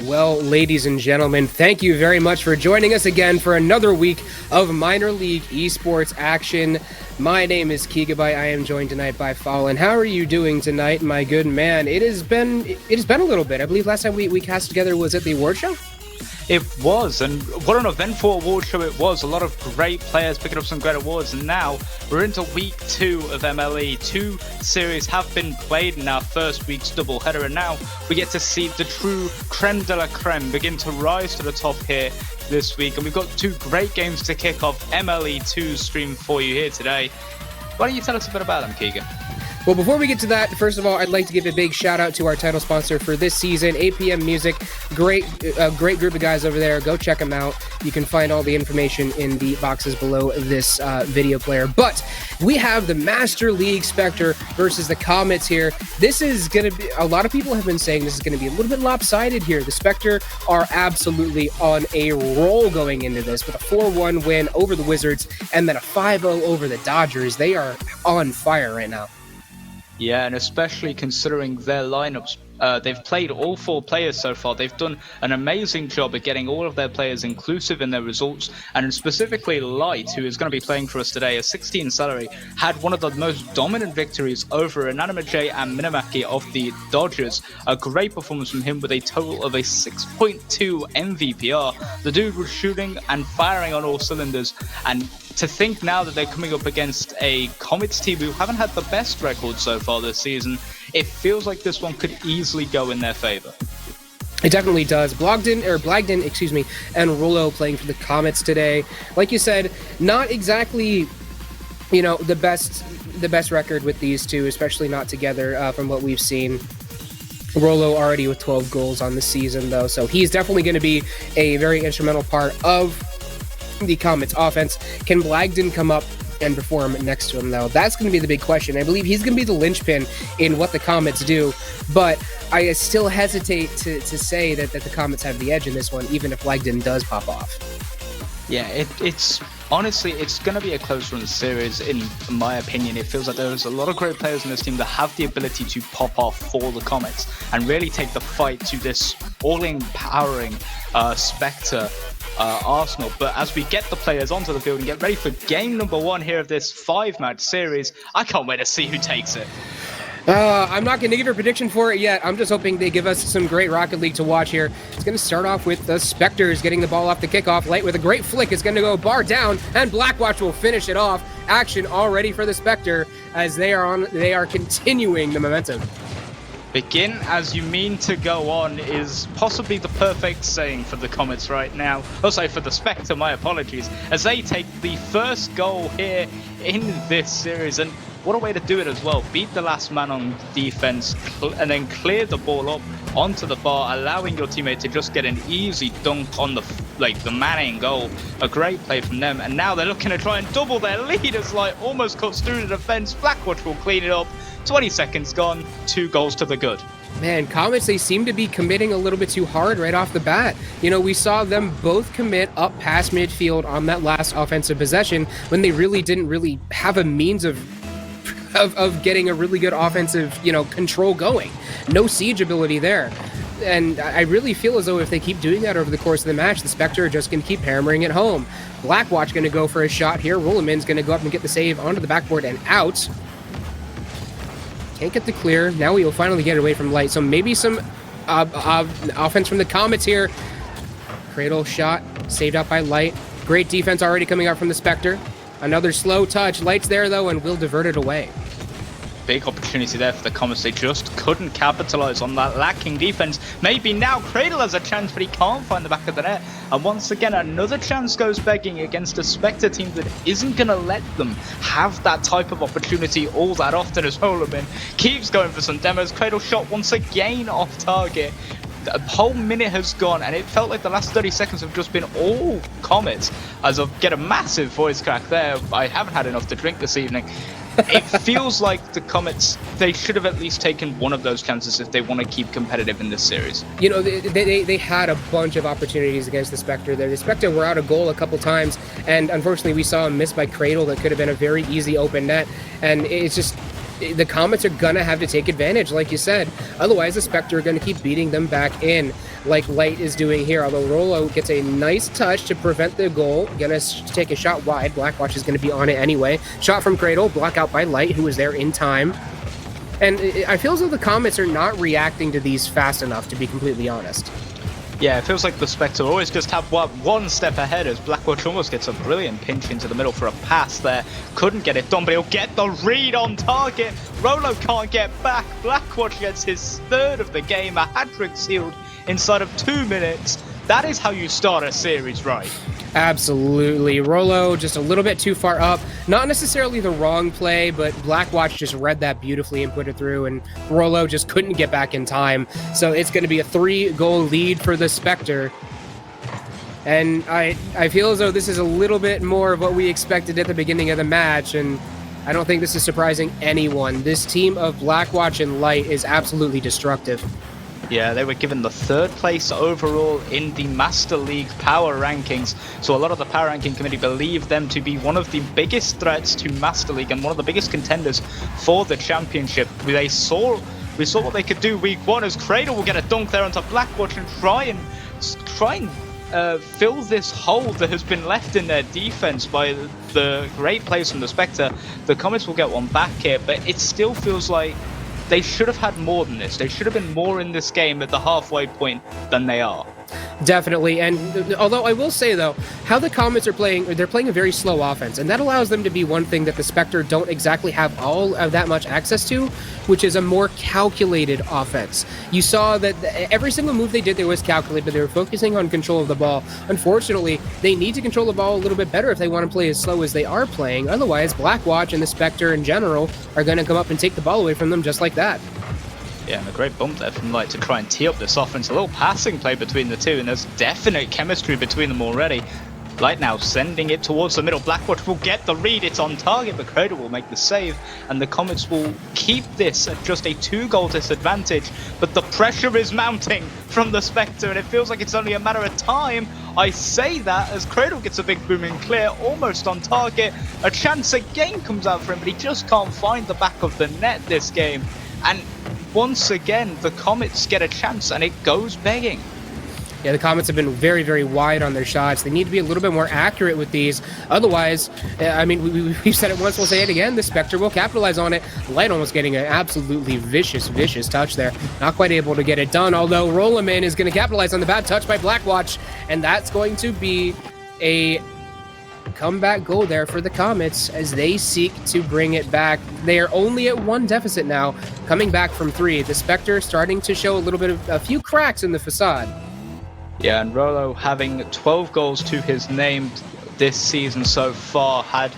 Well, ladies and gentlemen, thank you very much for joining us again for another week of minor league esports action. My name is Kigabyte. I am joined tonight by Fallen. How are you doing tonight, my good man? It has been a little bit. I believe last time we cast together was at the award show. It was, and what an eventful award show it was. A lot of great players picking up some great awards, and now we're into week 2 of MLE. 2 series have been played in our first week's doubleheader, and now we get to see the true creme de la creme begin to rise to the top here this week. And we've got 2 great games to kick off MLE 2's stream for you here today. Why don't you tell us a bit about them, Keegan? Well, before we get to that, first of all, I'd like to give a big shout out to our title sponsor for this season, APM Music. Great group of guys over there. Go check them out. You can find all the information in the boxes below this video player. But we have the Master League Spectre versus the Comets here. This is going to be, a lot of people have been saying this is going to be a little bit lopsided here. The Spectre are absolutely on a roll going into this with a 4-1 win over the Wizards and then a 5-0 over the Dodgers. They are on fire right now. Yeah, and especially considering their lineups, they've played all 4 players so far. They've done an amazing job at getting all of their players inclusive in their results, and specifically Light, who is going to be playing for us today, a 16 salary, had one of the most dominant victories over Anonymous and Minamaki of the Dodgers. A great performance from him with a total of a 6.2 MVPR. The dude was shooting and firing on all cylinders, and to think now that they're coming up against a Comets team who haven't had the best record so far this season, it feels like this one could easily go in their favor. It definitely does. Blagden, and Rolo playing for the Comets today. Like you said, not exactly, the best record with these two, especially not together from what we've seen. Rolo already with 12 goals on the season, though, so he's definitely going to be a very instrumental part of the Comets offense. Can Blagden come up and perform next to him, though? That's going to be the big question. I believe he's going to be the linchpin in what the Comets do, but I still hesitate to say that the Comets have the edge in this one, even if Blagden does pop off. Yeah, it's honestly, it's going to be a close run series, in my opinion. It feels like there's a lot of great players in this team that have the ability to pop off for the Comets and really take the fight to this all-empowering Spectre Arsenal. But as we get the players onto the field and get ready for game number 1 here of this 5-match series, I can't wait to see who takes it. I'm not going to give a prediction for it yet. I'm just hoping they give us some great Rocket League to watch here. It's going to start off with the Spectres getting the ball off the kickoff. Light with a great flick is going to go bar down, and Blackwatch will finish it off. Action already for the Spectre as they are continuing the momentum. Begin as you mean to go on is possibly the perfect saying for the Comets right now. Also for the Spectre, my apologies, as they take the first goal here in this series. And what a way to do it as well. Beat the last man on defense and then clear the ball up onto the bar, allowing your teammate to just get an easy dunk on the man in goal. A great play from them. And now they're looking to try and double their lead as Light almost cuts through the defense. Blackwatch will clean it up. 20 seconds gone, 2 goals to the good. Man, Comets, they seem to be committing a little bit too hard right off the bat. We saw them both commit up past midfield on that last offensive possession when they really didn't have a means of getting a really good offensive, control going. No siege ability there. And I really feel as though if they keep doing that over the course of the match, the Spectre are just going to keep hammering it home. Blackwatch going to go for a shot here. Rollerman's going to go up and get the save onto the backboard and out. Can't get the clear. Now we will finally get away from Light. So maybe some offense from the Comets here. Cradle shot, saved out by Light. Great defense already coming out from the Spectre. Another slow touch. Light's there, though, and will divert it away. Big opportunity there for the Comets. They just couldn't capitalize on that lacking defense. Maybe now Cradle has a chance, but he can't find the back of the net. And once again, another chance goes begging against a Spectre team that isn't going to let them have that type of opportunity all that often, as Holoman keeps going for some demos. Cradle shot once again off target. The whole minute has gone, and it felt like the last 30 seconds have just been all Comets. As I get a massive voice crack there, I haven't had enough to drink this evening. It feels like the Comets, they should have at least taken one of those chances if they want to keep competitive in this series. They had a bunch of opportunities against the Spectre there. The Spectre were out of goal a couple times, and unfortunately we saw a miss by Cradle that could have been a very easy open net. And it's just, the Comets are going to have to take advantage, like you said. Otherwise, the Spectre are going to keep beating them back in, like Light is doing here. Although Rolo gets a nice touch to prevent the goal. Going to take a shot wide. Blackwatch is going to be on it anyway. Shot from Cradle, block out by Light, who was there in time. And I feel as though the Comets are not reacting to these fast enough, to be completely honest. Yeah, it feels like the Spectre always just have one step ahead as Blackwatch almost gets a brilliant pinch into the middle for a pass there. Couldn't get it done, but he'll get the read on target. Rolo can't get back. Blackwatch gets his third of the game, a hat-trick sealed inside of 2 minutes. That is how you start a series right. Absolutely. Rolo just a little bit too far up. Not necessarily the wrong play, but Blackwatch just read that beautifully and put it through, and Rolo just couldn't get back in time. So it's going to be a 3-goal lead for the Spectre. And I feel as though this is a little bit more of what we expected at the beginning of the match, and I don't think this is surprising anyone. This team of Blackwatch and Light is absolutely destructive. Yeah, they were given the 3rd place overall in the Master League power rankings. So a lot of the power ranking committee believe them to be one of the biggest threats to Master League and one of the biggest contenders for the championship. We saw what they could do week 1 as Cradle will get a dunk there onto Blackwatch and try and fill this hole that has been left in their defense by the great plays from the Spectre. The Comets will get one back here, but it still feels like they should have had more than this. They should have been more in this game at the halfway point than they are. Definitely, and although I will say, though, how the Comets are playing, they're playing a very slow offense, and that allows them to be one thing that the Spectre don't exactly have all of that much access to, which is a more calculated offense. You saw that every single move they did there was calculated, but they were focusing on control of the ball. Unfortunately, they need to control the ball a little bit better if they want to play as slow as they are playing. Otherwise, Blackwatch and the Spectre in general are going to come up and take the ball away from them just like that. Yeah, and a great bump there from Light to try and tee up this offense. A little passing play between the two, and there's definite chemistry between them already. Light now sending it towards the middle. Blackwatch will get the read. It's on target, but Cradle will make the save, and the Comets will keep this at just a 2-goal disadvantage. But the pressure is mounting from the Spectre, and it feels like it's only a matter of time. I say that as Cradle gets a big booming clear, almost on target. A chance again comes out for him, but he just can't find the back of the net this game. And once again, the Comets get a chance, and it goes begging. Yeah, the Comets have been very, very wide on their shots. They need to be a little bit more accurate with these. Otherwise, I mean, we've said it once, we'll say it again, the Spectre will capitalize on it. Light almost getting an absolutely vicious touch there. Not quite able to get it done, although Rolaman is going to capitalize on the bad touch by Blackwatch, and that's going to be a comeback goal there for the Comets as they seek to bring it back. They are only at 1 deficit now, coming back from 3. The Spectre starting to show a few cracks in the facade. Yeah, and Rolo having 12 goals to his name this season so far, had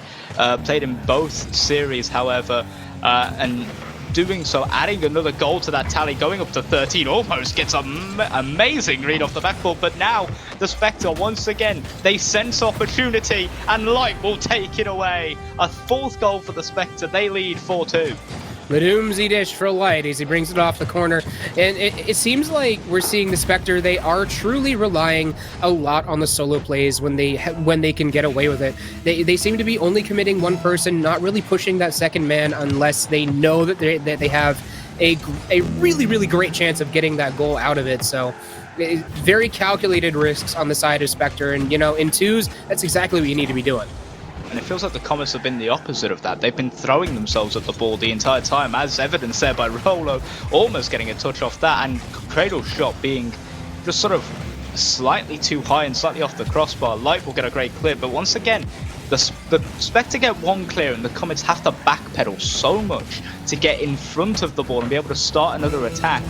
played in both series, however, and doing so, adding another goal to that tally, going up to 13, almost gets an amazing read off the backboard. But now the Spectre, once again, they sense opportunity, and Light will take it away. A 4th goal for the Spectre. They lead 4-2. The doomsday dish for Light as he brings it off the corner. And it seems like we're seeing the Spectre, they are truly relying a lot on the solo plays when they can get away with it. They seem to be only committing one person, not really pushing that second man unless they know that they have a really, really great chance of getting that goal out of it. So very calculated risks on the side of Spectre. And, you know, in 2s, that's exactly what you need to be doing. And it feels like the Comets have been the opposite of that. They've been throwing themselves at the ball the entire time, as evidenced there by Rolo almost getting a touch off that, and Cradle's shot being just sort of slightly too high and slightly off the crossbar. Light will get a great clear, but once again, the Spectre get one clear, and the Comets have to backpedal so much to get in front of the ball and be able to start another attack.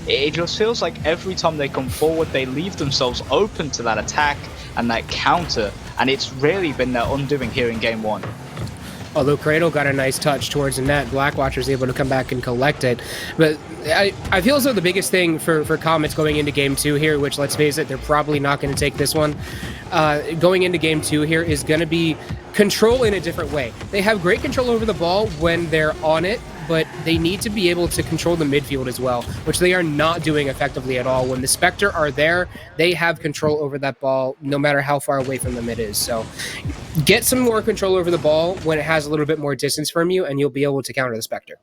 It just feels like every time they come forward, they leave themselves open to that attack and that counter, and it's really been their undoing here in Game 1. Although Cradle got a nice touch towards the net, Blackwatch was able to come back and collect it. But I feel as though the biggest thing for Comets going into Game 2 here, which, let's face it, they're probably not going to take this one, going into Game 2 here is going to be control in a different way. They have great control over the ball when they're on it, but they need to be able to control the midfield as well, which they are not doing effectively at all. When the Spectre are there, they have control over that ball no matter how far away from them it is. So get some more control over the ball when it has a little bit more distance from you, and you'll be able to counter the Spectre.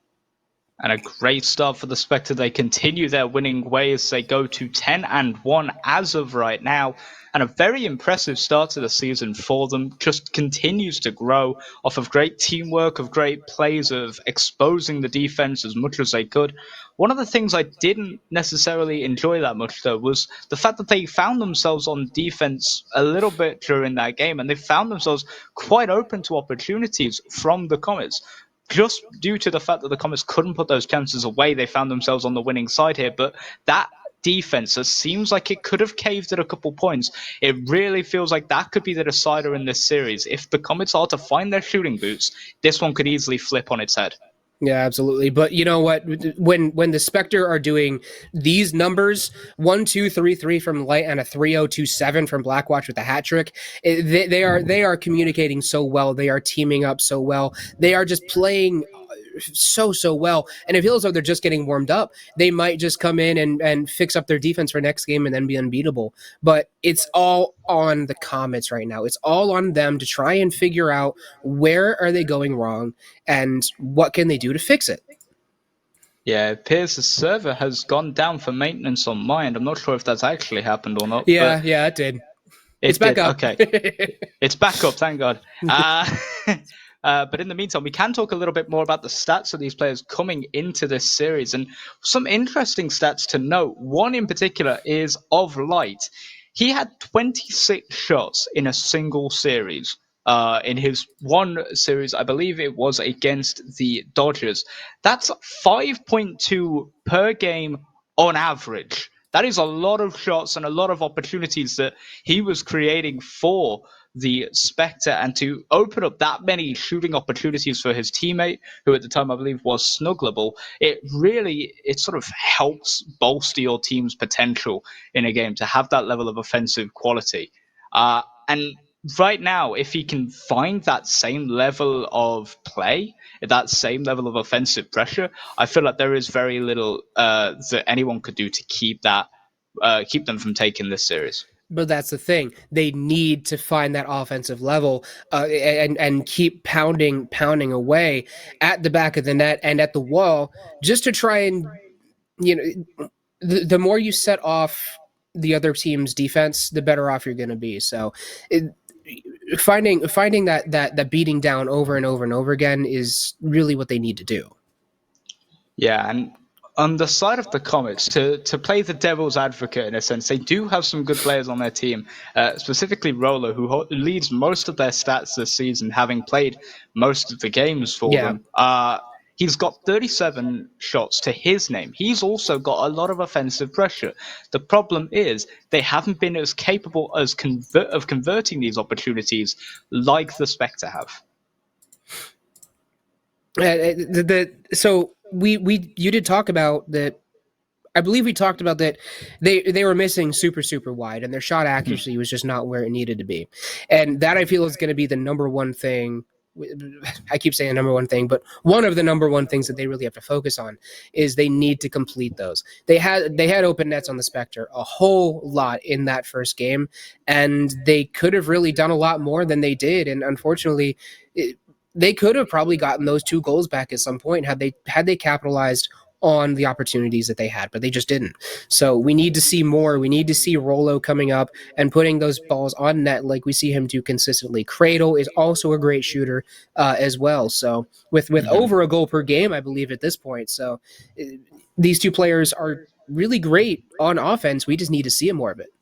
And a great start for the Spectre. They continue their winning ways. They go to 10-1 as of right now. And a very impressive start to the season for them. Just continues to grow off of great teamwork, of great plays, of exposing the defense as much as they could. One of the things I didn't necessarily enjoy that much, though, was the fact that they found themselves on defense a little bit during that game, and they found themselves quite open to opportunities from the Comets. Just due to the fact that the Comets couldn't put those chances away, they found themselves on the winning side here. But that defense, it seems like it could have caved at a couple points. It really feels like that could be the decider in this series. If the Comets are to find their shooting boots, this one could easily flip on its head. Yeah, absolutely. But you know what? When the Spectre are doing these numbers, 1-2-3-3 from Light and a 3-0-2-7 from Blackwatch with a hat trick, they are communicating so well. They are teaming up so well. They are just playing so well, and it feels like they're just getting warmed up. They might just come in and fix up their defense for next game and then be unbeatable. But it's all on the Comets right now. It's all on them to try and figure out where are they going wrong and what can they do to fix it. Yeah, it appears the server has gone down for maintenance on my end. I'm not sure if that's actually happened or not. Yeah, it did. It's back up. Okay. It's back up, thank God. But in the meantime, we can talk a little bit more about the stats of these players coming into this series. And some interesting stats to note. One in particular is of Light. He had 26 shots in a single series. In his one series, I believe it was against the Dodgers. That's 5.2 per game on average. That is a lot of shots and a lot of opportunities that he was creating for the Spectre, and to open up that many shooting opportunities for his teammate, who at the time I believe was Snuggleable, it sort of helps bolster your team's potential in a game to have that level of offensive quality. And right now, if he can find that same level of play, that same level of offensive pressure, I feel like there is very little that anyone could do to keep them from taking this series. But that's the thing. They need to find that offensive level and keep pounding away at the back of the net and at the wall, just to try and, the more you set off the other team's defense, the better off you're going to be. So finding that beating down over and over and over again is really what they need to do. Yeah, and on the side of the Comets, to play the devil's advocate in a sense, they do have some good players on their team, specifically Rolo, who leads most of their stats this season, having played most of the games for them. He's got 37 shots to his name. He's also got a lot of offensive pressure. The problem is they haven't been as capable of converting these opportunities like the Spectre have. So you did talk about that. I believe we talked about that they were missing super wide, and their shot accuracy was just not where it needed to be, and that I feel is going to be the number one thing. I keep saying the number one thing, but one of the number one things that they really have to focus on is they need to complete those. They had open nets on the Spectre a whole lot in that first game, and they could have really done a lot more than they did, and unfortunately, they could have probably gotten those 2 goals back at some point had they capitalized on the opportunities that they had, but they just didn't. So we need to see more. We need to see Rolo coming up and putting those balls on net like we see him do consistently. Cradle is also a great shooter as well. So with over a goal per game, I believe at this point. So these 2 players are really great on offense. We just need to see more of it.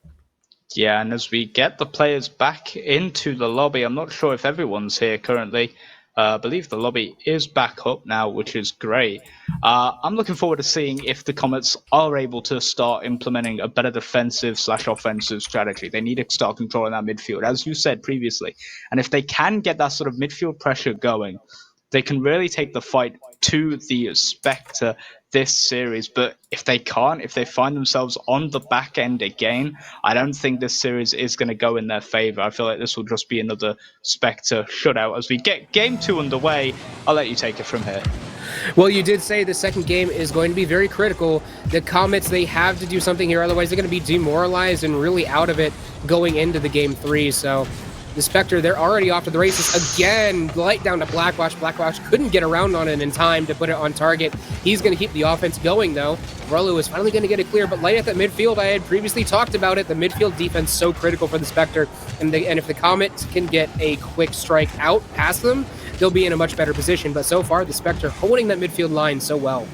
Yeah, and as we get the players back into the lobby, I'm not sure if everyone's here currently. I believe the lobby is back up now, which is great. I'm looking forward to seeing if the Comets are able to start implementing a better defensive/offensive strategy. They need to start controlling that midfield, as you said previously. And if they can get that sort of midfield pressure going, they can really take the fight to the Spectre this series. But if they can't, if they find themselves on the back end again, I don't think this series is going to go in their favor. I feel like this will just be another Spectre shutout. As we get game 2 underway, I'll let you take it from here. Well, you did say the second game is going to be very critical. The Comets, they have to do something here, otherwise they're going to be demoralized and really out of it going into the game 3. So The Spectre, they're already off to the races. Again, Light down to Blackwatch. Blackwatch couldn't get around on it in time to put it on target. He's going to keep the offense going, though. Rollo is finally going to get it clear, but Light at that midfield, I had previously talked about it. The midfield defense so critical for the Spectre, and if the Comets can get a quick strike out past them, they'll be in a much better position. But so far, the Spectre holding that midfield line so well.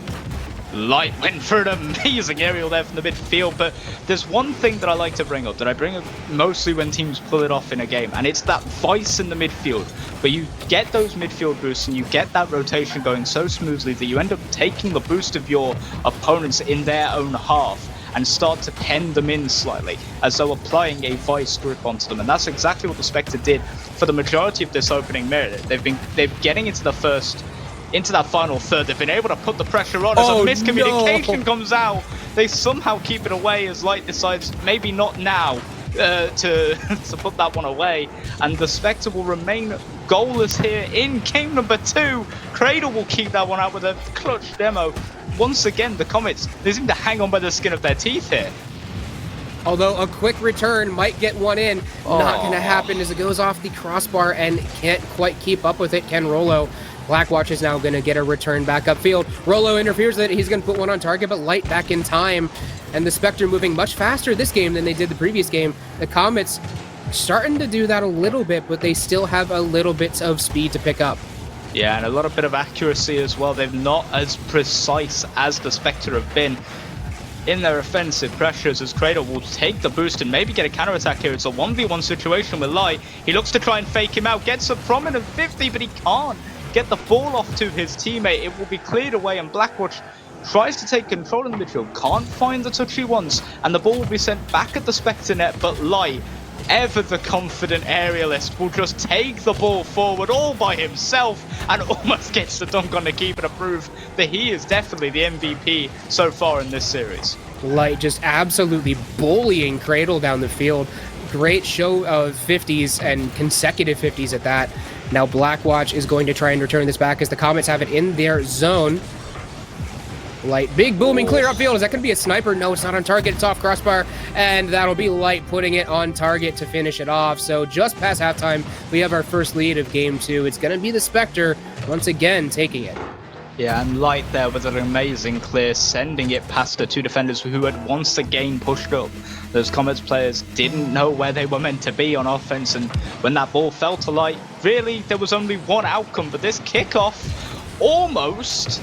Light went for an amazing aerial there from the midfield, but there's one thing that I like to bring up, that I bring up mostly when teams pull it off in a game, and it's that vice in the midfield, where you get those midfield boosts and you get that rotation going so smoothly that you end up taking the boost of your opponents in their own half and start to pen them in slightly, as though applying a vice grip onto them. And that's exactly what the Spectre did for the majority of this opening minute. They're getting into that final third. They've been able to put the pressure on as a miscommunication comes out. They somehow keep it away as Light decides maybe not now to put that one away. And the Spectre will remain goalless here in game number 2. Cradle will keep that one out with a clutch demo. Once again, the Comets, they seem to hang on by the skin of their teeth here. Although a quick return might get one in. Not going to happen as it goes off the crossbar and can't quite keep up with it. Can Rollo. Blackwatch is now going to get a return back upfield. Rollo interferes with it. He's going to put one on target, but Light back in time. And the Spectre moving much faster this game than they did the previous game. The Comets starting to do that a little bit, but they still have a little bit of speed to pick up. Yeah, and a lot of bit of accuracy as well. They're not as precise as the Spectre have been in their offensive pressures, as Cradle will take the boost and maybe get a counter-attack here. It's a 1v1 situation with Light. He looks to try and fake him out, gets a prominent 50, but he can't get the ball off to his teammate. It will be cleared away, and Blackwatch tries to take control in the midfield, can't find the touch he wants, and the ball will be sent back at the Spectre net, but Light, ever the confident aerialist, will just take the ball forward all by himself and almost gets the dunk on the keeper to prove that he is definitely the MVP so far in this series. Light just absolutely bullying Cradle down the field. Great show of 50s and consecutive 50s at that. Now Blackwatch is going to try and return this back as the Comets have it in their zone. Light, big booming clear upfield. Is that going to be a sniper? No, it's not on target. It's off crossbar, and that'll be Light putting it on target to finish it off. So just past halftime, we have our first lead of game 2. It's going to be the Spectre once again taking it. Yeah, and Light there with an amazing clear, sending it past the 2 defenders who had once again pushed up. Those Comets players didn't know where they were meant to be on offense, and when that ball fell to Light, really, there was only one outcome, but this kickoff, almost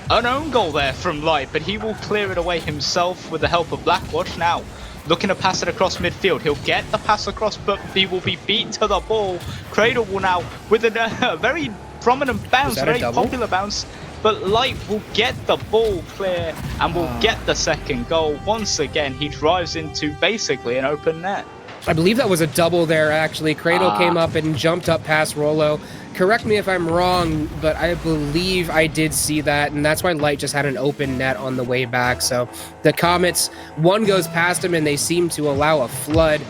an own goal there from Light, but he will clear it away himself with the help of Blackwatch. Now, looking to pass it across midfield. He'll get the pass across, but he will be beat to the ball. Cradle will now, with a very prominent bounce, very popular bounce, but Light will get the ball clear and will get the second goal. Once again, he drives into basically an open net. I believe that was a double there, actually. Cradle came up and jumped up past Rollo. Correct me if I'm wrong, but I believe I did see that, and that's why Light just had an open net on the way back. So the Comets, one goes past him, and they seem to allow a flood.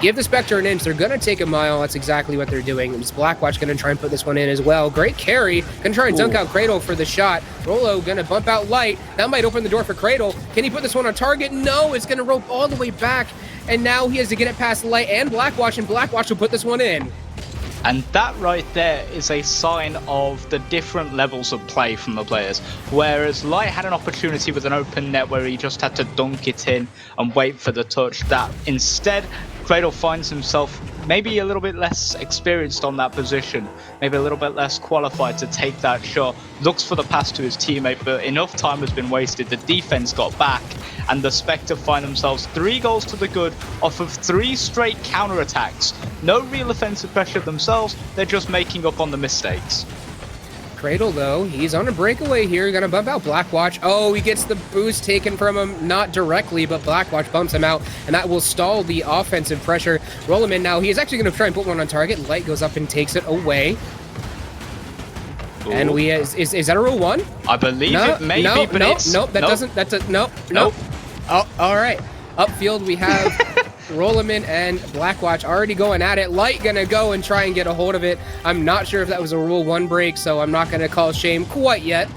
Give the Spectre an inch. They're going to take a mile. That's exactly what they're doing. It's Blackwatch going to try and put this one in as well. Great carry. Going to try and dunk out Cradle for the shot. Rollo going to bump out Light. That might open the door for Cradle. Can he put this one on target? No, it's going to rope all the way back. And now he has to get it past Light and Blackwatch Blackwatch will put this one in. And that right there is a sign of the different levels of play from the players. Whereas Light had an opportunity with an open net where he just had to dunk it in and wait for the touch. That instead, Cradle finds himself maybe a little bit less experienced on that position, maybe a little bit less qualified to take that shot, looks for the pass to his teammate, but enough time has been wasted. The defense got back, and the Spectre find themselves 3 goals to the good off of 3 straight counterattacks. No real offensive pressure themselves, they're just making up on the mistakes. Cradle, though, he's on a breakaway here. Gonna bump out Blackwatch. Oh, he gets the boost taken from him, not directly, but Blackwatch bumps him out, and that will stall the offensive pressure. Roll him in now. He is actually gonna try and put one on target. Light goes up and takes it away. Ooh. And we is that a rule 1? I believe it may be, but it's... Nope, that doesn't, that's a, nope. Oh, all right. Upfield, we have Rollerman and Blackwatch already going at it. Light gonna go and try and get a hold of it. I'm not sure if that was a Rule 1 break, so I'm not gonna call shame quite yet,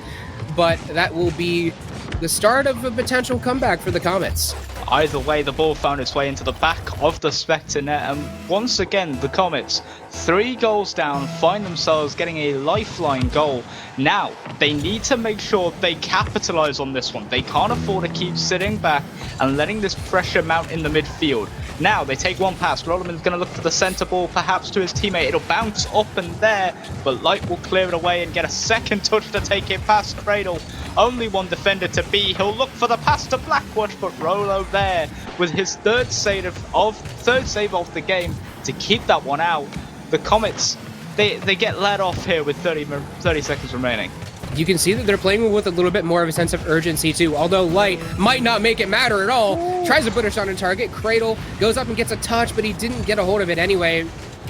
but that will be the start of a potential comeback for the Comets. Either way, the ball found its way into the back of the Spectre net, and once again, the Comets, 3 goals down, find themselves getting a lifeline goal. Now, they need to make sure they capitalize on this one. They can't afford to keep sitting back and letting this pressure mount in the midfield. Now, they take one pass. Rollerman's going to look for the centre ball, perhaps to his teammate. It'll bounce up and there, but Light will clear it away and get a second touch to take it past Cradle. Only one defender to beat. He'll look for the pass to Blackwatch, but Rolo there with his third save of the game to keep that one out. The Comets, they get let off here with 30 seconds remaining. You can see that they're playing with a little bit more of a sense of urgency too, although Light might not make it matter at all. Tries to put a shot on target. Cradle goes up and gets a touch, but he didn't get a hold of it anyway.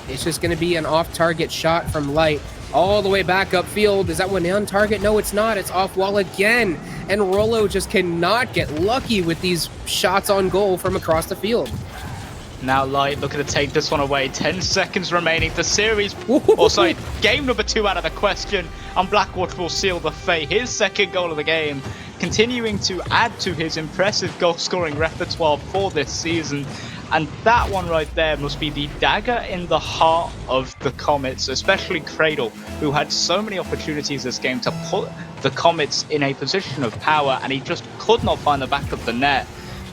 It's just going to be an off-target shot from Light all the way back upfield. Is that one on target? No, it's not. It's off wall again. And Rolo just cannot get lucky with these shots on goal from across the field. Now Light looking to take this one away. 10 seconds remaining. The series, game number 2 out of the question. And Blackwatch will seal the fate. His second goal of the game, continuing to add to his impressive goal-scoring repertoire for this season. And that one right there must be the dagger in the heart of the Comets, especially Cradle, who had so many opportunities this game to put the Comets in a position of power, and he just could not find the back of the net.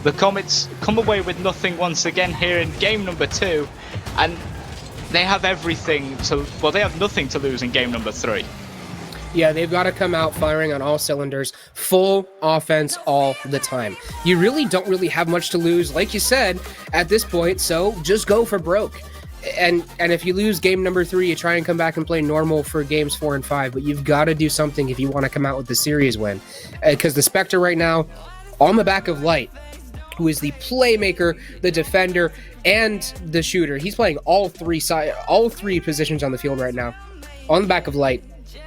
The Comets come away with nothing once again here in game number 2, and they have everything to, well, they have nothing to lose in game number 3. Yeah, they've got to come out firing on all cylinders, full offense all the time. You really don't have much to lose, like you said, at this point, so just go for broke. And if you lose game number 3, you try and come back and play normal for games 4 and 5, but you've got to do something if you want to come out with the series win. Because the Spectre right now, on the back of Light, who is the playmaker, the defender, and the shooter. He's playing all three positions on the field right now. On the back of Light,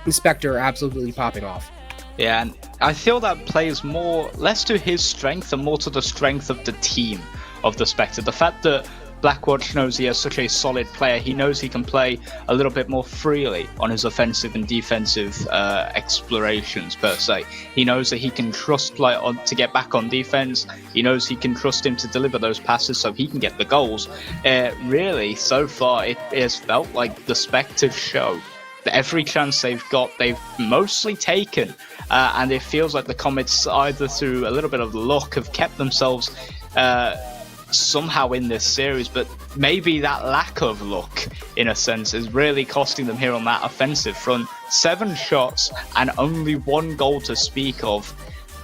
the Spectre are absolutely popping off. Yeah, and I feel that plays less to his strength and more to the strength of the team of the Spectre. The fact that Blackwatch knows he has such a solid player, he knows he can play a little bit more freely on his offensive and defensive explorations per se. He knows that he can trust Light to get back on defense. He knows he can trust him to deliver those passes so he can get the goals. Really, so far, it has felt like the Spectre's show. Every chance they've got, they've mostly taken, and it feels like the Comets, either through a little bit of luck, have kept themselves somehow in this series, but maybe that lack of luck, in a sense, is really costing them here on that offensive front. 7 shots and only 1 goal to speak of.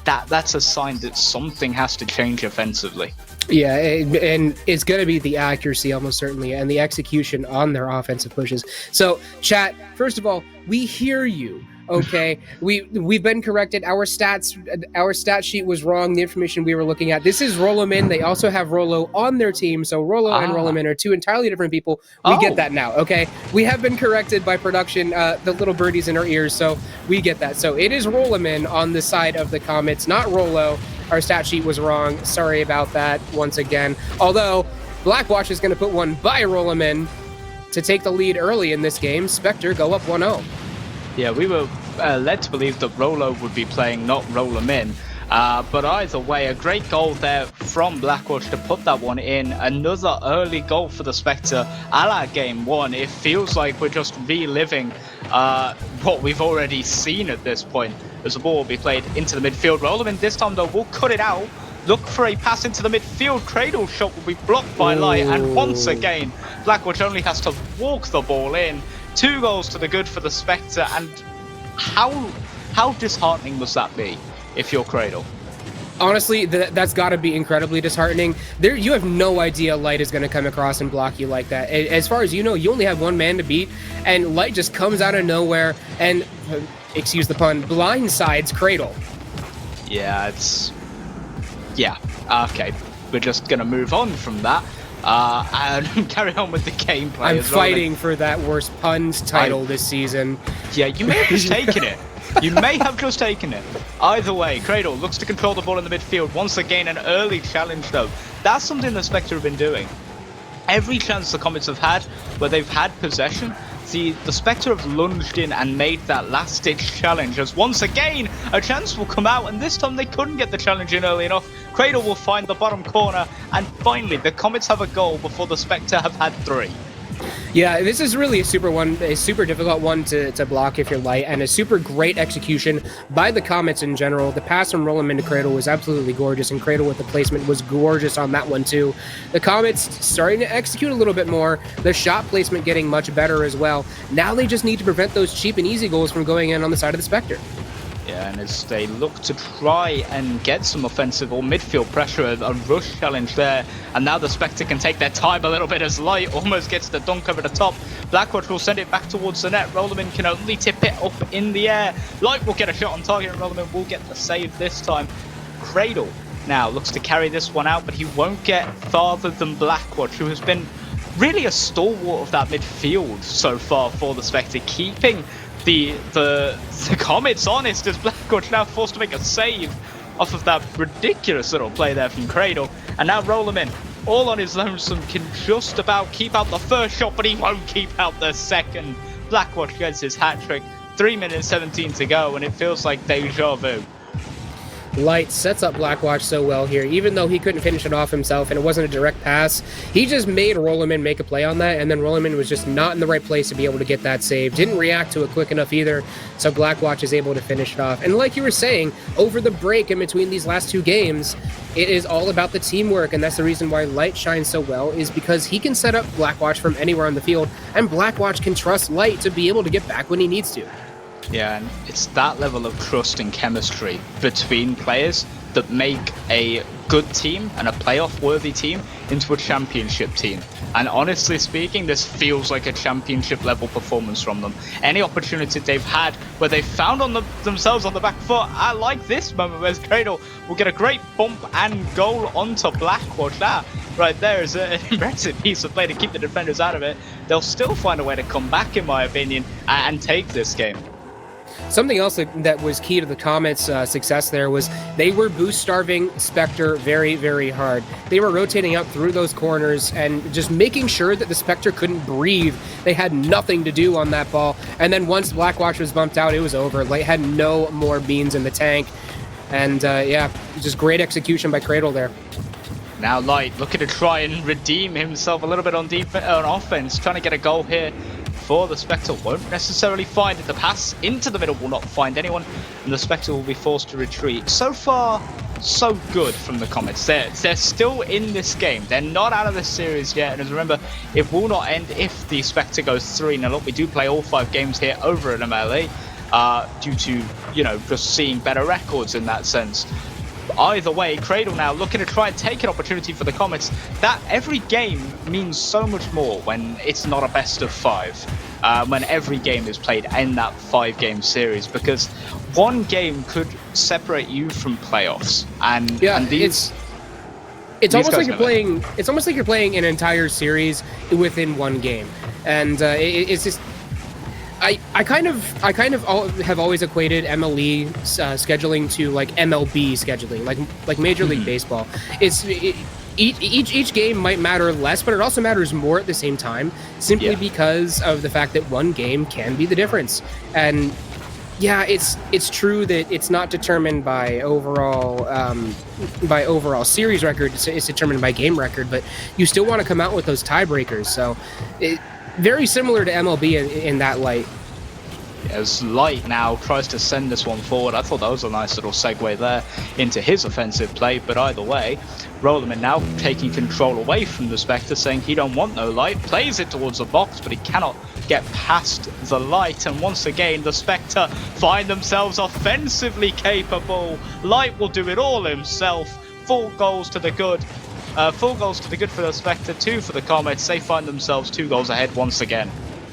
That's a sign that something has to change offensively. Yeah, and it's going to be the accuracy almost certainly and the execution on their offensive pushes. So, chat, first of all, we hear you. Okay, we've been corrected. Our stat sheet was wrong. The information we were looking at. This is Rolomin. They also have Rolo on their team. So Rolo and Rolomin are 2 entirely different people. We get that now. Okay, we have been corrected by production, the little birdies in our ears. So we get that. So it is Rolomin on the side of the Comets, not Rolo. Our stat sheet was wrong. Sorry about that once again. Although Blackwatch is going to put one by Rolomin to take the lead early in this game. Spectre go up 1-0. Yeah, we were led to believe that Rolo would be playing, not Rolomin. But either way, a great goal there from Blackwatch to put that one in. Another early goal for the Spectre, a la game 1. It feels like we're just reliving what we've already seen at this point, as the ball will be played into the midfield. Rolomin this time, though, will cut it out. Look for a pass into the midfield. Cradle shot will be blocked by Light. And once again, Blackwatch only has to walk the ball in. 2 goals to the good for the Spectre, and how disheartening must that be if you're Cradle? Honestly, that's got to be incredibly disheartening. You have no idea Light is going to come across and block you like that. As far as you know, you only have 1 man to beat, and Light just comes out of nowhere and, excuse the pun, blindsides Cradle. Yeah, okay. We're just going to move on from that. And carry on with the gameplay. I'm fighting for that worst puns title this season. Yeah, you may have just taken it. You may have just taken it. Either way, Cradle looks to control the ball in the midfield. Once again, an early challenge, though. That's something the Spectre have been doing. Every chance the Comets have had where they've had possession, the Spectre have lunged in and made that last-ditch challenge, as once again, a chance will come out, and this time they couldn't get the challenge in early enough. Cradle will find the bottom corner, and finally the Comets have a goal before the Spectre have had 3. Yeah, this is really a super difficult one to block if you're light, and a super great execution by the Comets in general. The pass from Rollum into Cradle was absolutely gorgeous, and Cradle with the placement was gorgeous on that one too. The Comets starting to execute a little bit more, the shot placement getting much better as well. Now they just need to prevent those cheap and easy goals from going in on the side of the Spectre. Yeah, and as they look to try and get some offensive or midfield pressure, a rush challenge there, and now the Spectre can take their time a little bit as Light almost gets the dunk over the top. Blackwatch will send it back towards the net. Rollerman can only tip it up in the air. Light will get a shot on target, and Rollerman will get the save this time. Cradle now looks to carry this one out, but he won't get farther than Blackwatch, who has been really a stalwart of that midfield so far for the Spectre, keeping the Comets honest, as Blackwatch now forced to make a save off of that ridiculous little play there from Cradle. And now Rollerman, all on his lonesome, can just about keep out the first shot, but he won't keep out the second. Blackwatch gets his hat-trick, 3 minutes 17 to go, and it feels like deja vu. Light sets up Blackwatch so well here, even though he couldn't finish it off himself and it wasn't a direct pass. He just made Rollerman make a play on that, and then Rollerman was just not in the right place to be able to get that save. Didn't react to it quick enough either, so Blackwatch is able to finish it off. And like you were saying, over the break in between these last 2 games, it is all about the teamwork, and that's the reason why Light shines so well, is because he can set up Blackwatch from anywhere on the field, and Blackwatch can trust Light to be able to get back when he needs to. Yeah, and it's that level of trust and chemistry between players that make a good team and a playoff-worthy team into a championship team. And honestly speaking, this feels like a championship-level performance from them. Any opportunity they've had where they've found themselves on the back foot, I like this moment where Cradle will get a great bump and goal onto Blackwatch. That right there is an impressive piece of play to keep the defenders out of it. They'll still find a way to come back, in my opinion, and take this game. Something else that was key to the Comets' success there was they were boost-starving Spectre very, very hard. They were rotating out through those corners and just making sure that the Spectre couldn't breathe. They had nothing to do on that ball. And then once Blackwatch was bumped out, it was over. Light had no more beans in the tank. And yeah, just great execution by Cradle there. Now Light looking to try and redeem himself a little bit on offense, trying to get a goal here. For the Spectre won't necessarily find it. The pass into the middle will not find anyone, and the Spectre will be forced to retreat. So far, so good from the Comets. They're still in this game. They're not out of this series yet, and as remember, it will not end if the Spectre goes 3-0 up. We do play all 5 games here over at MLE, due to, you know, just seeing better records in that sense. Either way, Cradle now looking to try and take an opportunity for the Comets. That every game means so much more when it's not a best of 5. When every game is played in that 5-game series, because one game could separate you from playoffs. And yeah, and these it's almost like you're playing. It's almost like you're playing an entire series within one game, and it's just. I kind of have always equated MLE scheduling to like MLB scheduling, like Major League Baseball. Each game might matter less, but it also matters more at the same time, simply because of the fact that one game can be the difference. And yeah, it's true that it's not determined by overall series record. It's determined by game record, but you still want to come out with those tiebreakers. So. Very similar to MLB in that light. As Light now tries to send this one forward. I thought that was a nice little segue there into his offensive play, but either way, Rollerman now taking control away from the Spectre, saying he don't want no Light, plays it towards the box, but he cannot get past the Light, and once again the Spectre find themselves offensively capable. Light will do it all himself. 4 goals to the good. 4 goals to the good for the Spectre, 2 for the Comets. They find themselves 2 goals ahead once again.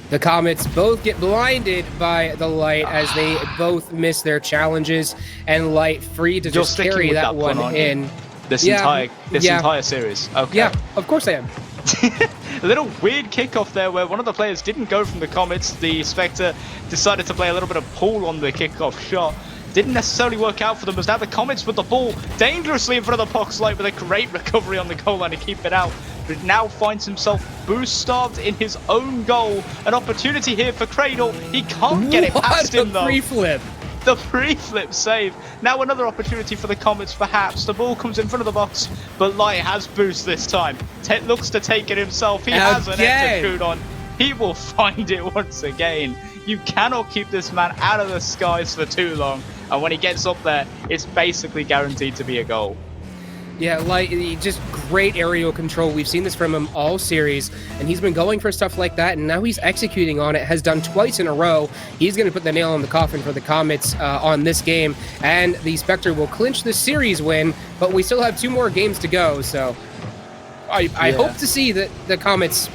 The Comets both get blinded by the Light as they both miss their challenges, and Light free to just carry that one in. This entire series. Okay. Yeah, of course I am. A little weird kickoff there where one of the players didn't go from the Comets. The Spectre decided to play a little bit of pull on the kickoff shot. Didn't necessarily work out for them, as now the Comets with the ball dangerously in front of the box, Light with a great recovery on the goal line to keep it out. But now finds himself boost-starved in his own goal. An opportunity here for Cradle. He can't get it past him though. What a free flip. The pre-flip save. Now another opportunity for the Comets, perhaps. The ball comes in front of the box, but Light has boost this time. Looks to take it himself. He has an execute on. He will find it once again. You cannot keep this man out of the skies for too long. And when he gets up there, it's basically guaranteed to be a goal. Yeah, like, just great aerial control. We've seen this from him all series, and he's been going for stuff like that, and now he's executing on it, has done twice in a row. He's going to put the nail in the coffin for the Comets on this game, and the Spectre will clinch the series win, but we still have 2 more games to go, so I hope to see that the Comets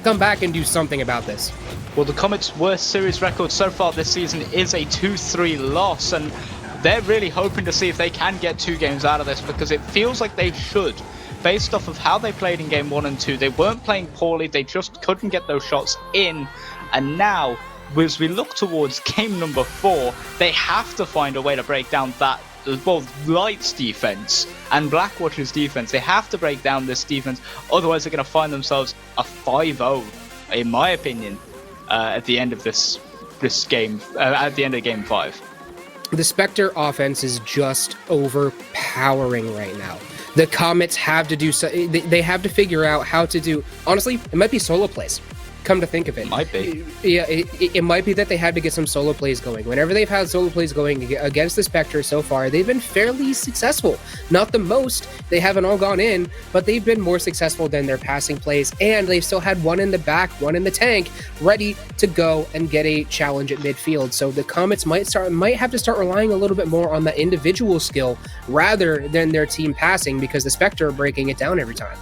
come back and do something about this. Well, the Comets' worst series record so far this season is a 2-3 loss, and they're really hoping to see if they can get 2 games out of this, because it feels like they should. Based off of how they played in game 1 and 2, they weren't playing poorly, they just couldn't get those shots in. And now, as we look towards game number 4, they have to find a way to break down that, both Light's defense and Blackwatch's defense. They have to break down this defense, otherwise they're going to find themselves a 5-0, in my opinion, at the end of this game, at the end of game 5. The Spectre offense is just overpowering right now. The Comets have to do so. They have to figure out how to do. Honestly, it might be solo plays. Come to think of it, might be. Yeah, it might be that they had to get some solo plays going. Whenever they've had solo plays going against the Spectre so far, they've been fairly successful. Not the most, they haven't all gone in, but they've been more successful than their passing plays, and they've still had one in the back, one in the tank, ready to go and get a challenge at midfield. So the Comets might have to start relying a little bit more on the individual skill rather than their team passing, because the Spectre are breaking it down every time.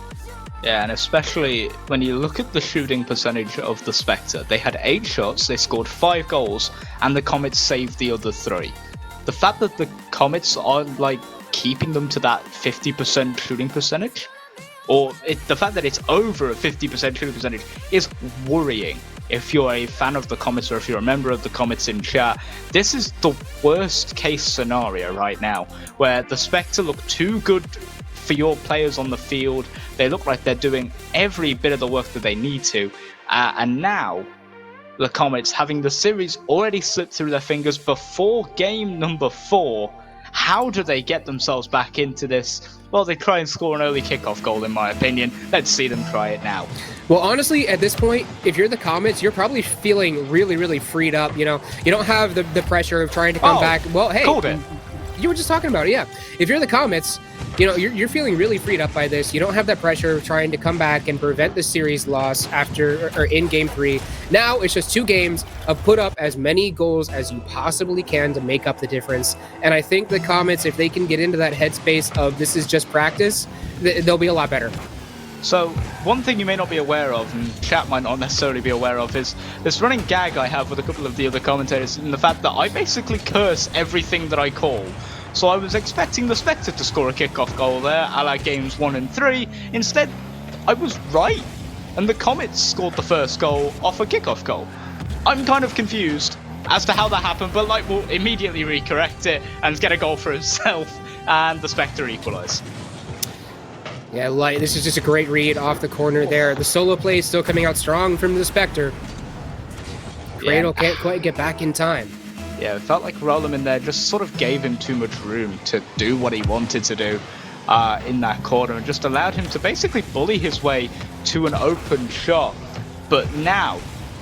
Yeah, and especially when you look at the shooting percentage of the Spectre, they had 8 shots, they scored 5 goals, and the Comets saved the other 3. The fact that the Comets are like keeping them to that 50% shooting percentage, or the fact that it's over a 50% shooting percentage, is worrying. If you're a fan of the Comets, or if you're a member of the Comets in chat, this is the worst case scenario right now, where the Spectre look too good for your players on the field. They look like they're doing every bit of the work that they need to, and now the Comets, having the series already slipped through their fingers before game number 4, how do they get themselves back into this? Well, they try and score an early kickoff goal, in my opinion. Let's see them try it now. Well, honestly, at this point, if you're the Comets, you're probably feeling really, really freed up. You know, you don't have the pressure of trying to come back. Well, hey, called it. You were just talking about it, yeah. If you're the Comets, you know, you're feeling really freed up by this. You don't have that pressure of trying to come back and prevent the series loss after or in game 3. Now it's just 2 games of put up as many goals as you possibly can to make up the difference. And I think the Comets, if they can get into that headspace of this is just practice, they'll be a lot better. So, one thing you may not be aware of, and chat might not necessarily be aware of, is this running gag I have with a couple of the other commentators, and the fact that I basically curse everything that I call. So I was expecting the Spectre to score a kickoff goal there, a la games 1 and 3. Instead, I was right, and the Comets scored the first goal off a kickoff goal. I'm kind of confused as to how that happened, but Light will immediately recorrect it and get a goal for himself, and the Spectre equalise. Yeah, Light, this is just a great read off the corner there. The solo play is still coming out strong from the Spectre. Cradle can't quite get back in time. Yeah, it felt like Rollman there just sort of gave him too much room to do what he wanted to do in that corner, and just allowed him to basically bully his way to an open shot. But now,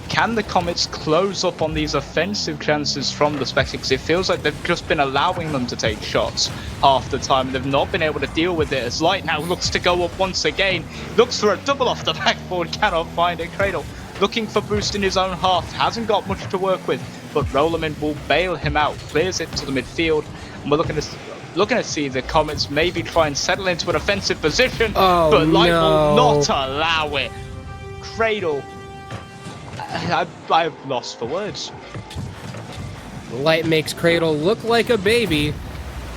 can the Comets close up on these offensive chances from the Spectre? Because it feels like they've just been allowing them to take shots half the time, and they've not been able to deal with it, as Light now looks to go up once again, looks for a double off the backboard, cannot find it. Cradle looking for boost in his own half, hasn't got much to work with, but Rollman will bail him out, clears it to the midfield, and we're looking to see the Comets maybe try and settle into an offensive position, but Light will not allow it. Cradle, I've lost for words. Light makes Cradle look like a baby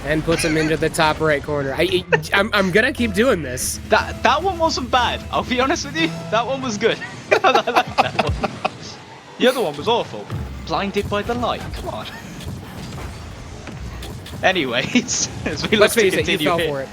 and puts him into the top right corner. I'm gonna keep doing this. That one wasn't bad. I'll be honest with you. That one was good. I like that one. The other one was awful. Blinded by the light. Come on. Anyways, as we Let's look to face it, you continue fell here. for it.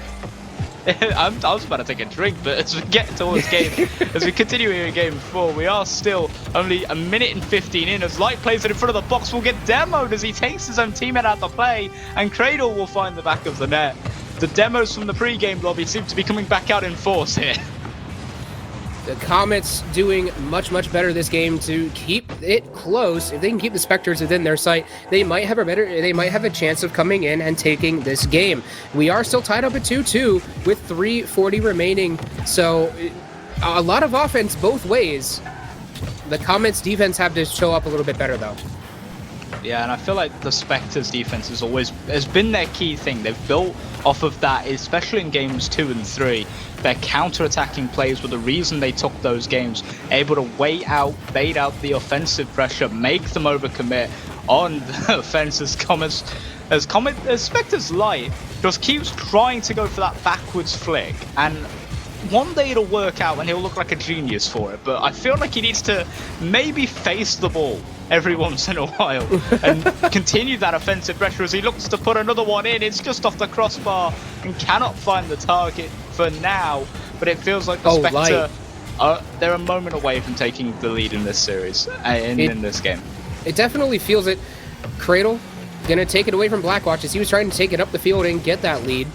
I was about to take a drink, but as we get towards as we continue here in game 4, we are still only a minute and 15 in as Light plays it in front of the box. Will get demoed as he takes his own teammate out to play, and Cradle will find the back of the net. The demos from the pre-game lobby seem to be coming back out in force here. The Comets doing much better this game to keep it close. If they can keep the Spectres within their sight, they might have a chance of coming in and taking this game. We are still tied up at 2-2 with 3:40 remaining, so a lot of offense both ways. The Comets defense have to show up a little bit better though. Yeah, and I feel like the Spectre's defense has been their key thing. They've built off of that, especially in games 2 and 3. Their counter-attacking plays were the reason they took those games, able to bait out the offensive pressure, make them overcommit on the offense as Spectre's Light just keeps trying to go for that backwards flick, and one day it'll work out and he'll look like a genius for it, but I feel like he needs to maybe face the ball every once in a while and continue that offensive pressure as he looks to put another one in. It's just off the crossbar and cannot find the target for now, but it feels like the Spectre, they're a moment away from taking the lead in this series, in this game. It definitely feels it. Cradle gonna take it away from Blackwatch as he was trying to take it up the field and get that lead.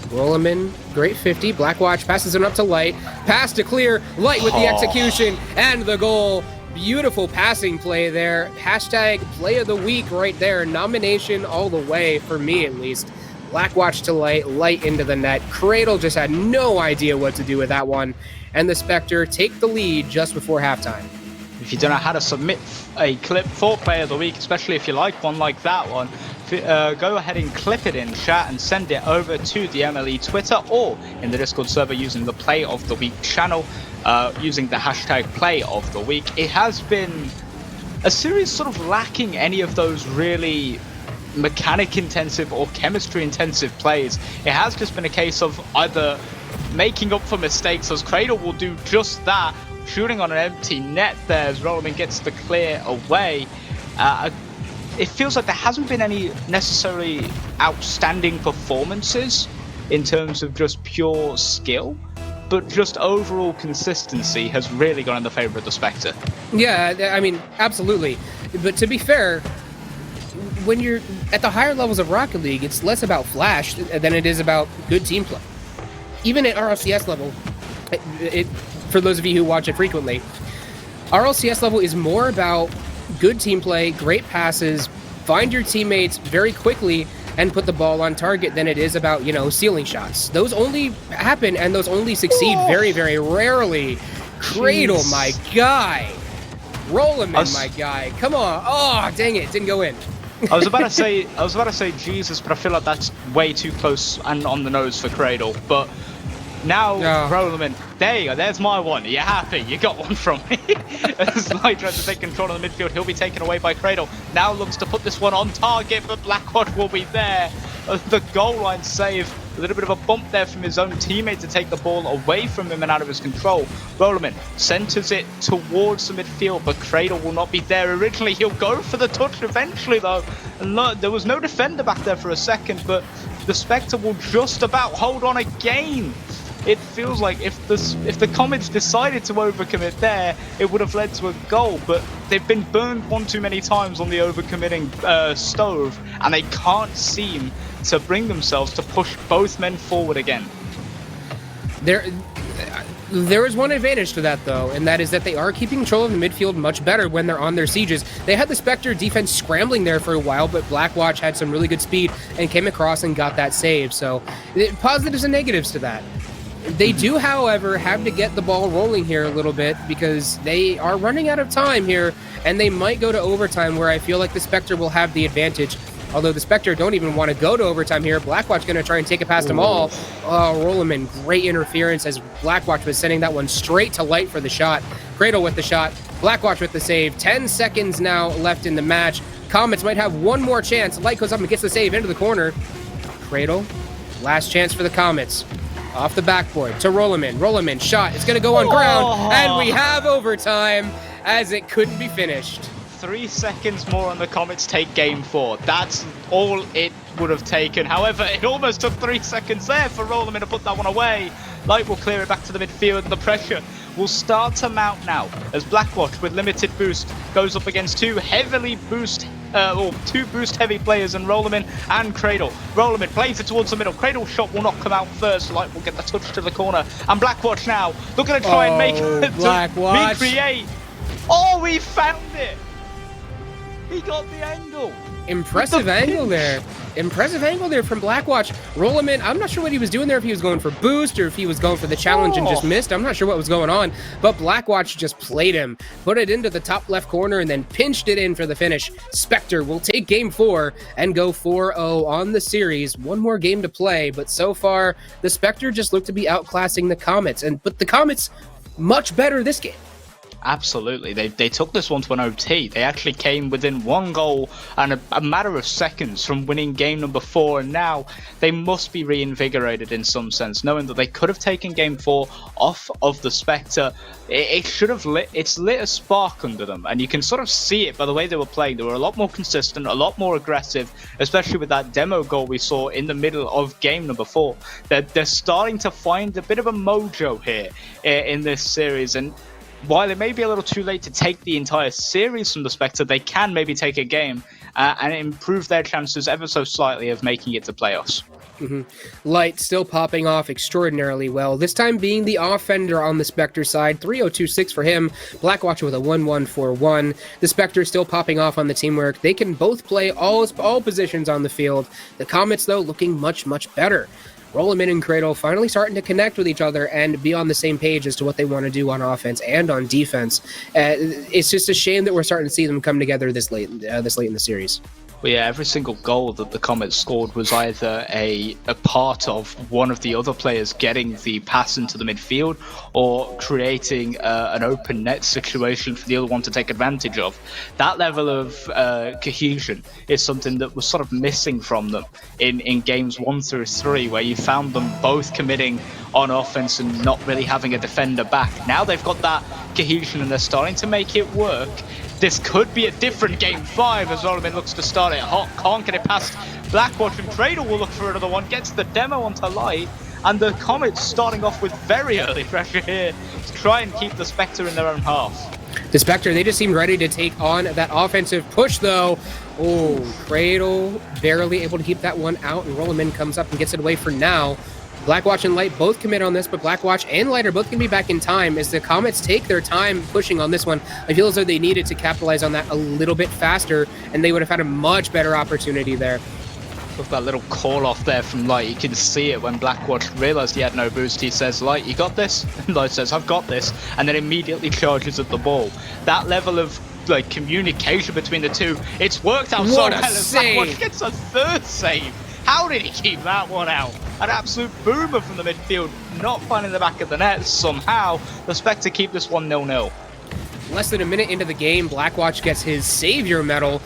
Rollerman, great 50. Blackwatch passes it up to Light. Pass to clear. Light with the execution and the goal. Beautiful passing play there. Hashtag play of the week right there. Nomination all the way, for me at least. Blackwatch to Light. Light into the net. Cradle just had no idea what to do with that one. And the Spectre take the lead just before halftime. If you don't know how to submit a clip for play of the week, especially if you like one like that one, go ahead and clip it in chat and send it over to the MLE Twitter or in the Discord server using the Play of the Week channel, using the hashtag Play of the Week. It has been a series sort of lacking any of those really mechanic intensive or chemistry intensive plays. It has just been a case of either making up for mistakes, as Cradle will do just that, shooting on an empty net there as Rollerman gets the clear away. It feels like there hasn't been any necessarily outstanding performances in terms of just pure skill, but just overall consistency has really gone in the favor of the Spectre. Yeah, I mean, absolutely. But to be fair, when you're at the higher levels of Rocket League, it's less about flash than it is about good team play. Even at RLCS level, for those of you who watch it frequently, RLCS level is more about good team play, great passes, find your teammates very quickly, and put the ball on target than it is about, ceiling shots. Those only happen and those only succeed very, very rarely. Cradle, my guy. Rollerman, my guy. Come on. Oh, dang it. Didn't go in. I was about to say Jesus, but I feel like that's way too close and on the nose for Cradle. But now, Rollerman, there you go. There's my one. Are you happy? You got one from me. As Light tries to take control of the midfield, he'll be taken away by Cradle. Now looks to put this one on target, but Blackwatch will be there. The goal line save. A little bit of a bump there from his own teammate to take the ball away from him and out of his control. Rollerman centers it towards the midfield, but Cradle will not be there. Originally, he'll go for the touch eventually, though. And look, there was no defender back there for a second, but the Spectre will just about hold on again. It feels like if the Comets decided to overcommit there, it would have led to a goal, but they've been burned one too many times on the overcommitting stove, and they can't seem to bring themselves to push both men forward again. There is one advantage to that, though, and that is that they are keeping control of the midfield much better when they're on their sieges. They had the Spectre defense scrambling there for a while, but Blackwatch had some really good speed and came across and got that save. So positives and negatives to that. They do, however, have to get the ball rolling here a little bit because they are running out of time here, and they might go to overtime where I feel like the Spectre will have the advantage. Although the Spectre don't even want to go to overtime here. Blackwatch going to try and take it past them all. Oh, Rollerman, great interference as Blackwatch was sending that one straight to Light for the shot. Cradle with the shot. Blackwatch with the save. 10 seconds now left in the match. Comets might have one more chance. Light goes up and gets the save into the corner. Cradle, last chance for the Comets. Off the backboard to Rollerman. Rollerman shot. It's going to go on ground. And we have overtime as it couldn't be finished. 3 seconds more on the Comets take game 4. That's all it would have taken. However, it almost took 3 seconds there for Rollerman to put that one away. Light will clear it back to the midfield, and the pressure will start to mount now as Blackwatch with limited boost goes up against two boost heavy players in Rollerman and Cradle. Rollerman plays it towards the middle. Cradle's shot will not come out first. Light will get the touch to the corner, and Blackwatch now looking to try and make it recreate. Oh, we found it! He got the angle. Impressive angle there. Impressive angle there from Blackwatch. Rollerman, I'm not sure what he was doing there, if he was going for boost or if he was going for the challenge and just missed. I'm not sure what was going on, but Blackwatch just played him, put it into the top left corner, and then pinched it in for the finish. Spectre will take game 4 and go 4-0 on the series. One more game to play, but so far, the Spectre just look to be outclassing the Comets, but the Comets much better this game. Absolutely. They took this one to an OT. They actually came within 1 goal and a matter of seconds from winning game number 4, and now they must be reinvigorated in some sense, knowing that they could have taken game 4 off of the Spectre. It should have lit a spark under them, and you can sort of see it by the way they were playing. They were a lot more consistent, a lot more aggressive, especially with that demo goal we saw in the middle of game number 4. They're starting to find a bit of a mojo here in this series, and while it may be a little too late to take the entire series from the Spectre, they can maybe take a game and improve their chances ever so slightly of making it to playoffs. Light still popping off extraordinarily well, this time being the offender on the Spectre side. 3-0-2-6 for him. Blackwatch with a 1-1-4-1. The Spectre still popping off on the teamwork. They can both play all positions on the field. The Comets, though, looking much, much better. Rollerman and Cradle finally starting to connect with each other and be on the same page as to what they want to do on offense and on defense. It's just a shame that we're starting to see them come together this late in the series. Well, yeah, every single goal that the Comets scored was either a part of one of the other players getting the pass into the midfield or creating an open net situation for the other one to take advantage of. That level of cohesion is something that was sort of missing from them in games 1 through 3, where you found them both committing on offense and not really having a defender back. Now they've got that cohesion and they're starting to make it work. This could be a different game 5 as Rollerman looks to start it hot. Can't get it past Blackwatch, and Cradle will look for another one. Gets the demo onto Light, and the Comets starting off with very early pressure here to try and keep the Spectre in their own half. The Spectre, they just seem ready to take on that offensive push, though. Oh, Cradle barely able to keep that one out, and Rollerman comes up and gets it away for now. Blackwatch and Light both commit on this, but Blackwatch and Light are both going to be back in time as the Comets take their time pushing on this one. I feel as though they needed to capitalize on that a little bit faster, and they would have had a much better opportunity there. Look at that little call off there from Light. You can see it when Blackwatch realized he had no boost. He says, Light, you got this? And Light says, I've got this, and then immediately charges at the ball. That level of communication between the two, it's worked out so well. Blackwatch gets a 3rd save. How did he keep that one out? An absolute boomer from the midfield, not finding the back of the net. Somehow, the Spectre keep this one 0-0. Less than a minute into the game, Blackwatch gets his Savior medal.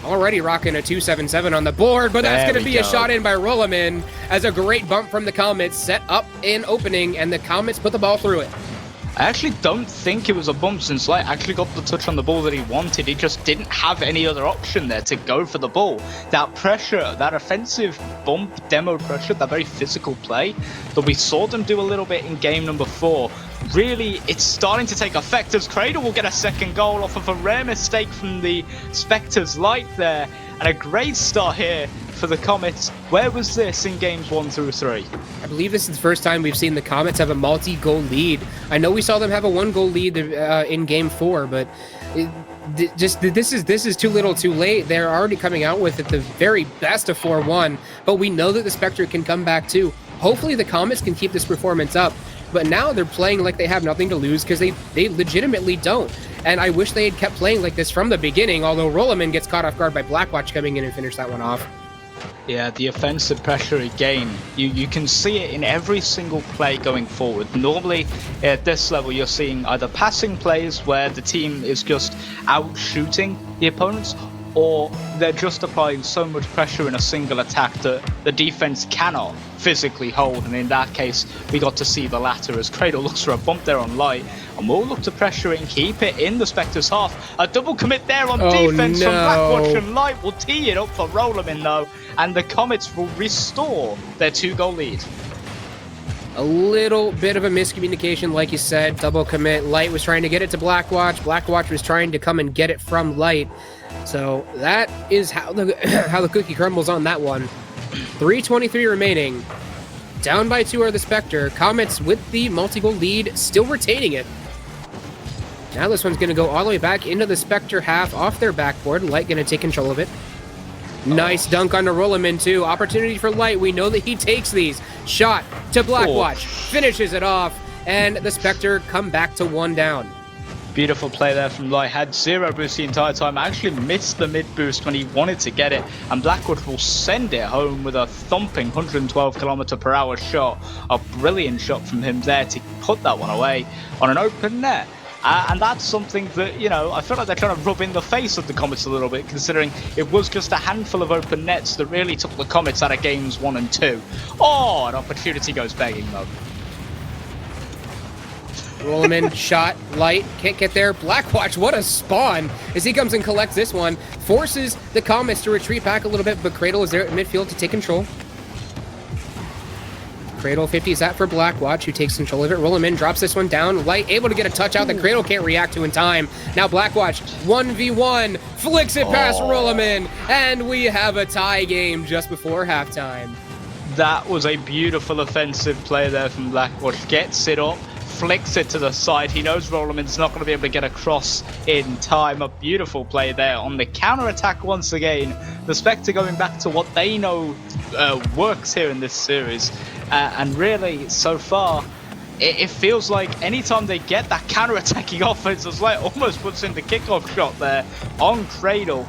Already rocking a 277 on the board, but that's going to be a shot in by Rollerman as a great bump from the Comets set up in opening, and the Comets put the ball through it. I actually don't think it was a bump since Light actually got the touch on the ball that he wanted. He just didn't have any other option there to go for the ball. That pressure, that offensive bump, demo pressure, that very physical play that we saw them do a little bit in game number 4, really, it's starting to take effect as Cradle will get a 2nd goal off of a rare mistake from the Spectre's Light there. And a great start here for the Comets. Where was this in games 1 through 3? I believe this is the first time we've seen the Comets have a multi-goal lead. I know we saw them have a 1-goal lead in game 4, but this is too little too late. They're already coming out with at the very best of 4-1, but we know that the Spectre can come back too. Hopefully the Comets can keep this performance up, but now they're playing like they have nothing to lose because they legitimately don't. And I wish they had kept playing like this from the beginning, although Rollerman gets caught off guard by Blackwatch coming in and finish that one off. Yeah, the offensive pressure again, you can see it in every single play going forward. Normally at this level you're seeing either passing plays where the team is just out shooting the opponents, or they're just applying so much pressure in a single attack that the defense cannot physically hold, and in that case we got to see the latter as Cradle looks for a bump there on Light, and we'll look to pressure it and keep it in the Spectre's half. A double commit there on defense from Blackwatch, and Light will tee it up for Rollerman though, and the Comets will restore their 2-goal lead. A little bit of a miscommunication, like you said. Double commit. Light was trying to get it to Blackwatch. Blackwatch was trying to come and get it from Light. So that is how the how the cookie crumbles on that one. 3:23 remaining. Down by 2 are the Spectre. Comets with the multi-goal lead, still retaining it. Now this one's going to go all the way back into the Spectre half off their backboard. Light going to take control of it. Nice dunk on the Rollerman too. Opportunity for Light. We know that he takes these. Shot to Blackwatch. Finishes it off. And the Spectre come back to 1 down. Beautiful play there from Light. Had 0 boost the entire time. Actually missed the mid boost when he wanted to get it. And Blackwood will send it home with a thumping 112 km/h shot. A brilliant shot from him there to put that one away on an open net. And that's something that, you know, I feel like they're trying to rub in the face of the Comets a little bit, considering it was just a handful of open nets that really took the Comets out of games 1 and 2. Oh, an opportunity goes begging though. Rollerman, shot, Light, can't get there. Blackwatch, what a spawn! As he comes and collects this one, forces the Comets to retreat back a little bit, but Cradle is there at midfield to take control. Cradle 50s that for Blackwatch, who takes control of it. Rollerman drops this one down. Light able to get a touch out that Cradle can't react to in time. Now Blackwatch 1v1 flicks it past Rollerman, and we have a tie game just before halftime. That was a beautiful offensive play there from Blackwatch. Gets it up, flicks it to the side. He knows Rollerman's not going to be able to get across in time. A beautiful play there on the counter-attack once again. The Spectre going back to what they know works here in this series. And really, so far, it feels like anytime they get that counter-attacking offense, as Light almost puts in the kickoff shot there on Cradle,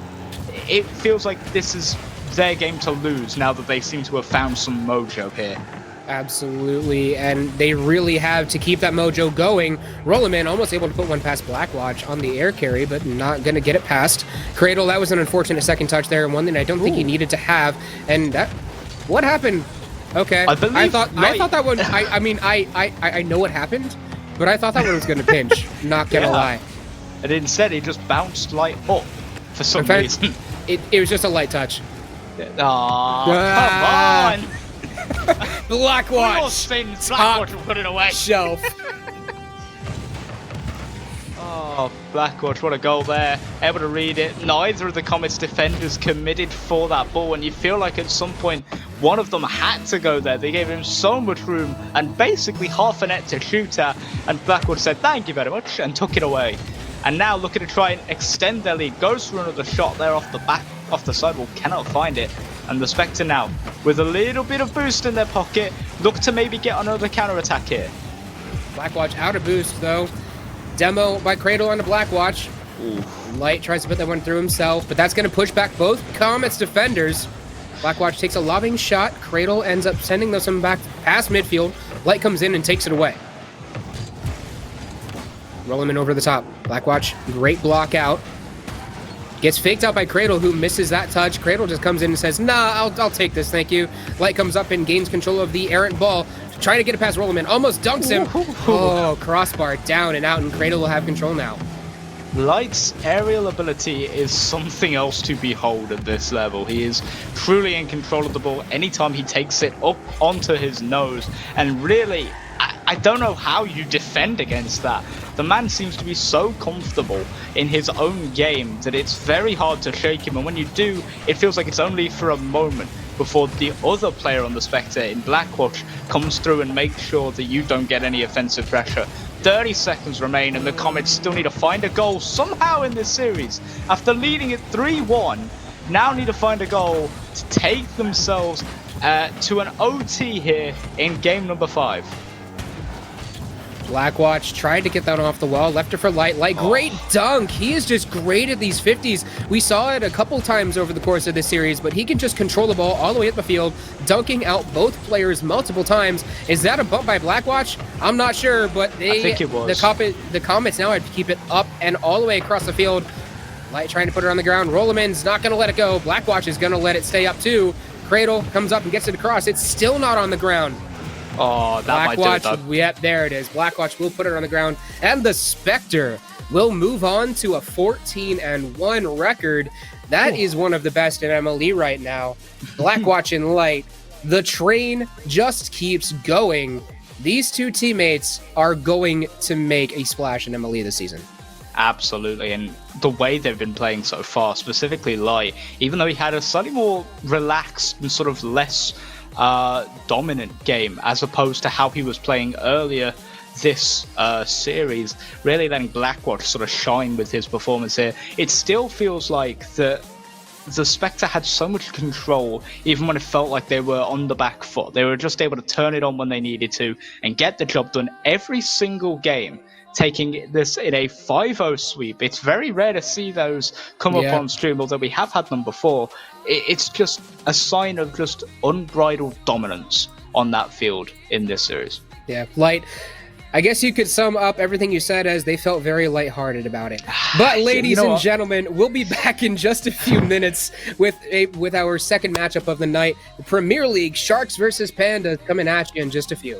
it feels like this is their game to lose now that they seem to have found some mojo here. Absolutely, and they really have to keep that mojo going. Rollerman almost able to put one past Blackwatch on the air carry, but not going to get it past. Cradle, that was an unfortunate second touch there, and one thing I don't think he needed to have. And that, what happened? Okay, I thought that one. I know what happened, but I thought that one was going to pinch. Not gonna lie. And instead, he just bounced Light up for some reason. It was just a light touch. Come on! Blackwatch! Blackwatch will put it away. Shelf. Oh, Blackwatch, what a goal there. Able to read it. Neither of the Comets defenders committed for that ball, and you feel like at some point one of them had to go there. They gave him so much room and basically half a net to shoot at, and Blackwatch said thank you very much and took it away. And now looking to try and extend their lead. Goes for another shot there off the sidewall, cannot find it. And the Spectre now, with a little bit of boost in their pocket, look to maybe get another counter-attack here. Blackwatch out of boost though. Demo by Cradle on the Blackwatch. Light tries to put that one through himself, but that's going to push back both Comets defenders. Blackwatch takes a lobbing shot. Cradle ends up sending those back past midfield. Light comes in and takes it away. Rollerman over the top. Blackwatch, great block out. Gets faked out by Cradle, who misses that touch. Cradle just comes in and says, nah, I'll take this, thank you. Light comes up and gains control of the errant ball. Trying to get it past Rollerman. Almost dunks him. Oh, crossbar down and out, and Cradle will have control now. Light's aerial ability is something else to behold at this level. He is truly in control of the ball anytime he takes it up onto his nose. And really, I don't know how you defend against that. The man seems to be so comfortable in his own game that it's very hard to shake him. And when you do, it feels like it's only for a moment before the other player on the Spectre in Blackwatch comes through and makes sure that you don't get any offensive pressure. 30 seconds remain and the Comets still need to find a goal somehow in this series. After leading it 3-1, now need to find a goal to take themselves to an OT here in game number 5. Blackwatch tried to get that off the wall, left it for Light. Light, great dunk. He is just great at these 50s. We saw it a couple times over the course of this series, but he can just control the ball all the way up the field, dunking out both players multiple times. Is that a bump by Blackwatch? I'm not sure, but I think it was. The Comets now have to keep it up and all the way across the field. Light trying to put her on the ground. Rollerman's not going to let it go. Blackwatch is going to let it stay up too. Cradle comes up and gets it across. It's still not on the ground. Oh, that might do it, though. Yep, there it is. Blackwatch will put it on the ground. And the Spectre will move on to a 14-1 record. That is one of the best in MLE right now. Blackwatch and Light. The train just keeps going. These two teammates are going to make a splash in MLE this season. Absolutely, and the way they've been playing so far, specifically Light, even though he had a slightly more relaxed and sort of less dominant game as opposed to how he was playing earlier this series, really letting Blackwatch sort of shine with his performance here. It still feels like the Spectre had so much control, even when it felt like they were on the back foot. They were just able to turn it on when they needed to and get the job done every single game, taking this in a 5-0 sweep. It's very rare to see those come up on stream, although we have had them before. It's just a sign of just unbridled dominance on that field in this series. Yeah, Light. I guess you could sum up everything you said as they felt very lighthearted about it. But ladies and gentlemen, we'll be back in just a few minutes with our second matchup of the night. The Premier League, Sharks versus Panda, coming at you in just a few.